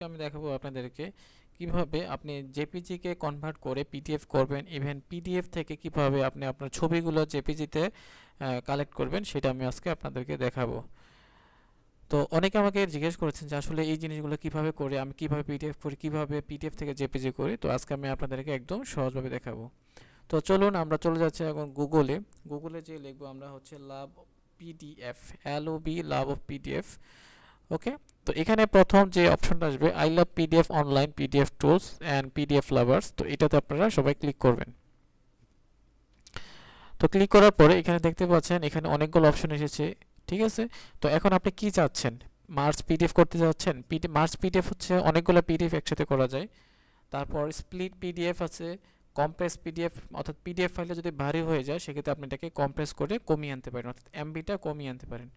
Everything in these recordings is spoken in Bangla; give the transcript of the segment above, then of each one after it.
আমি দেখাবো আপনাদেরকে কিভাবে আপনি জেপিজি কে কনভার্ট করে পিডিএফ করবেন, ইভেন পিডিএফ থেকে কিভাবে আপনি আপনার ছবিগুলো জেপিজিতে কালেক্ট করবেন সেটা আমি আজকে আপনাদেরকে দেখাবো। তো অনেকে আমাকে জিজ্ঞেস করেছেন যে আসলে এই জিনিসগুলো কিভাবে করে, আমি কিভাবে পিডিএফ করি, কিভাবে পিডিএফ থেকে জেপিজি করি। তো আজকে আমি আপনাদেরকে একদম সহজভাবে দেখাবো। তো চলুন আমরা চলে যাচ্ছি এখন গুগলে যে লিখবো আমরা হচ্ছে love PDF, LOV love of PDF. Okay, তো এখানে প্রথম যে অপশনটা আসবে I love PDF online PDF tools and PDF lovers, তো এটাতে আপনারা সবাই ক্লিক করবেন। তো ক্লিক করার পরে এখানে দেখতে পাচ্ছেন এখানে অনেকগুলো অপশন এসেছে, ঠিক আছে। তো এখন আপনি কি চাচ্ছেন, মার্জ পিডিএফ করতে যাচ্ছেন? মার্জ পিডিএফ হচ্ছে অনেকগুলো পিডিএফ একসাথে করা যায়। তারপর স্প্লিট পিডিএফ আছে, কম্প্রেস পিডিএফ, অর্থাৎ পিডিএফ ফাইলটা যদি ভারী হয়ে যায় সেক্ষেত্রে আপনি এটাকে কম্প্রেস করে কমিয়ে আনতে পারেন, অর্থাৎ এমবিটা কমিয়ে আনতে পারেন।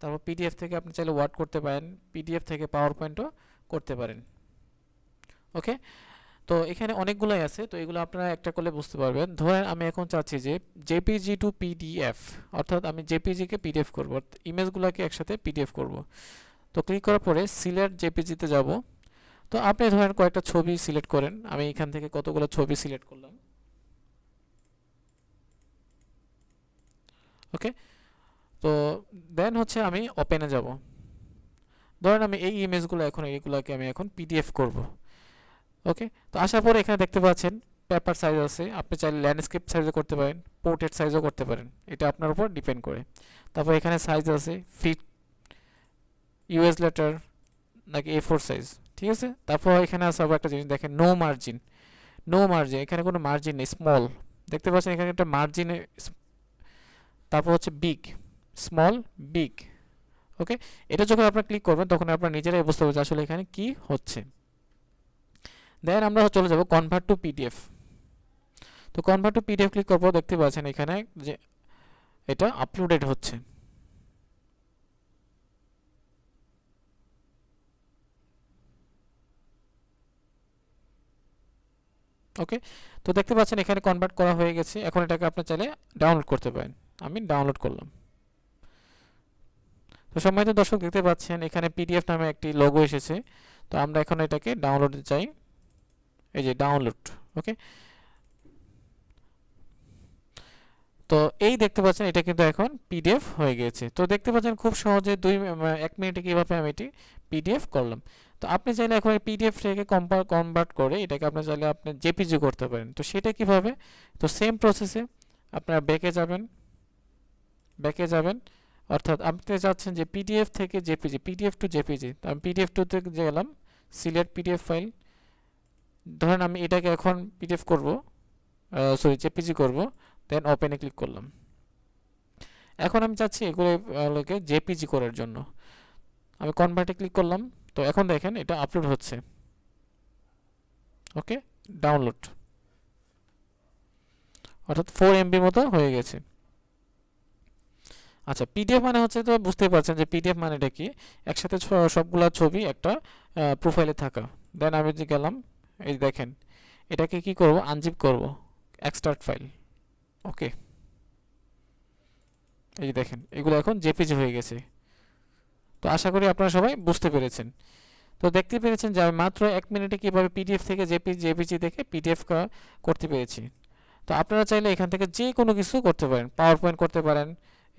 তারপর পিডিএফ থেকে আপনি চাইলে ওয়ার্ড করতে পারেন, পিডিএফ থেকে পাওয়ার পয়েন্টও করতে পারেন। ওকে, তো এখানে অনেকগুলোই আছে, তো এগুলো আপনারা একটা করলে বুঝতে পারবেন। ধরেন আমি এখন চাচ্ছি যে জেপিজি টু পিডিএফ, অর্থাৎ আমি জেপিজিকে পিডিএফ করব, ইমেজগুলোকে একসাথে পিডিএফ করব। তো ক্লিক করার পরে সিলেক্ট জেপিজিতে যাব। তো আপনি ধরেন কয়েকটা ছবি সিলেক্ট করেন, আমি এখান থেকে কতগুলো ছবি সিলেক্ট করলাম। ওকে, তো দেন হচ্ছে আমি ওপেনে যাব। ধরেন আমি এই ইমেজগুলো এইগুলোকে আমি এখন পিডিএফ করব। ওকে, তো আসার পরে এখানে দেখতে পাচ্ছেন পেপার সাইজ আছে, আপনি চাইলে ল্যান্ডস্কেপ সাইজও করতে পারেন, পোর্ট্রেট সাইজও করতে পারেন, এটা আপনার উপর ডিপেন্ড করে। তারপর এখানে সাইজ আছে ফিট, ইউএস লেটার নাকি A4 সাইজ, ঠিক আছে। তারপর এখানে আছে আবার একটা জিনিস দেখেন, নো মার্জিন। এখানে কোনো মার্জিন নেই, স্মল। দেখতে পাচ্ছেন এখানে একটা মার্জিন। তারপর হচ্ছে বিগ, স্মল, বিগ। ওকে, এটা যখন আপনারা ক্লিক করবেন তখন আপনারা নিজেরাই বুঝতে পারবেন আসলে এখানে কি হচ্ছে। দেন আমরা চলে যাব কনভার্ট টু পিডিএফ। তো কনভার্ট টু পিডিএফ ক্লিক করব, দেখতে পাচ্ছেন এখানে যে এটা আপলোডেড হচ্ছে। ওকে, তো দেখতে পাচ্ছেন এখানে কনভার্ট করা হয়ে গেছে। এখন এটাকে আপনি চাইলে ডাউনলোড করতে পারেন, আমি ডাউনলোড করলাম। তো সম্মানিত দর্শক দেখতে পাচ্ছেন এখানে পিডিএফ নামে একটি লোগো এসেছে। তো আমরা এখন এটাকে ডাউনলোডে চাই, এই যে ডাউনলোড। ওকে, তো এই দেখতে পাচ্ছেন এটা কিন্তু এখন পিডিএফ হয়ে গেছে। তো দেখতে পাচ্ছেন খুব সহজে 1 মিনিটে কিভাবে আমি এটি পিডিএফ করলাম। তো আপনি চাইলে এখন পিডিএফ থেকে কনভার্ট করে এটাকে আপনি চাইলে আপনি জেপিজি করতে পারেন। তো সেটা কিভাবে? তো সেম প্রসেসে আপনারা ব্যাকে যাবেন, অর্থাৎ আপনি চাচ্ছেন যে পিডিএফ থেকে জেপিজি, পিডিএফ টু জেপিজি। তো আমি পিডিএফ টু তে গেলাম, সিলেক্ট পিডিএফ ফাইল। ধরেন আমি এটাকে এখন পিডিএফ করব, সরি জেপিজি করব, দেন ওপেনে ক্লিক করলাম। এখন আমি চাচ্ছি এগুলোকে জেপিজি করার জন্য, আমি কনভার্টে ক্লিক করলাম। তো এখন দেখেন এটা আপলোড হচ্ছে। ওকে, ডাউনলোড, অর্থাৎ 4 MB মতো হয়ে গেছে। আচ্ছা, পিডিএফ মানে হচ্ছে, তো বুঝতেই পারছেন যে পিডিএফ মানেটা কি, একসাথে সবগুলা ছবি একটা প্রোফাইলে থাকা। দেন আমি যে গেলাম, এই দেখেন এটাকে কি করব, আনজিপ করব, এক্সট্রাক্ট ফাইল। ওকে, এই যে দেখেন এগুলো এখন জেপিজি হয়ে গেছে। তো আশা করি আপনারা সবাই বুঝতে পেরেছেন। তো দেখতে পেরেছেন যে আমি মাত্র 1 মিনিটে কিভাবে পিডিএফ থেকে জেপিজি থেকে পিডিএফ করতে পেরেছি। তো আপনারা চাইলে এখান থেকে যে কোনো কিছু করতে পারেন, পাওয়ার পয়েন্ট করতে পারেন,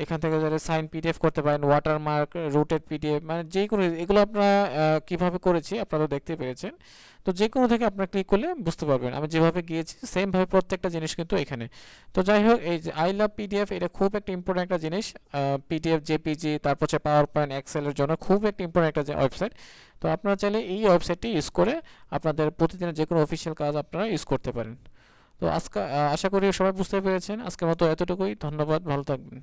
এখান থেকে যারা সাইন পিডিএফ করতে পারেন, ওয়াটারমার্ক, রুটেড পিডিএফ, মানে যে কোনো, এগুলো আপনারা কীভাবে করেছি আপনারা দেখতে পেরেছেন। তো যে কোনো থেকে আপনারা ক্লিক করলে বুঝতে পারবেন আমি যেভাবে গিয়েছি সেমভাবে প্রত্যেকটা জিনিস কিন্তু এখানে। তো যাই হোক, এই যে আই লাভ পিডিএফ, এটা খুব একটা ইম্পর্টেন্ট একটা জিনিস। পিডিএফ, জেপিজি, তারপর হচ্ছে পাওয়ার পয়েন্ট, এক্সেলের জন্য খুব একটা ইম্পর্টেন্ট একটা ওয়েবসাইট। তো আপনারা চাইলে এই ওয়েবসাইটটি ইউজ করে আপনাদের প্রতিদিনের যে কোনো অফিসিয়াল কাজ আপনারা ইউজ করতে পারেন। তো আজকে আশা করি সবাই বুঝতে পেরেছেন। আজকের মতো এতটুকুই, ধন্যবাদ, ভালো থাকবেন।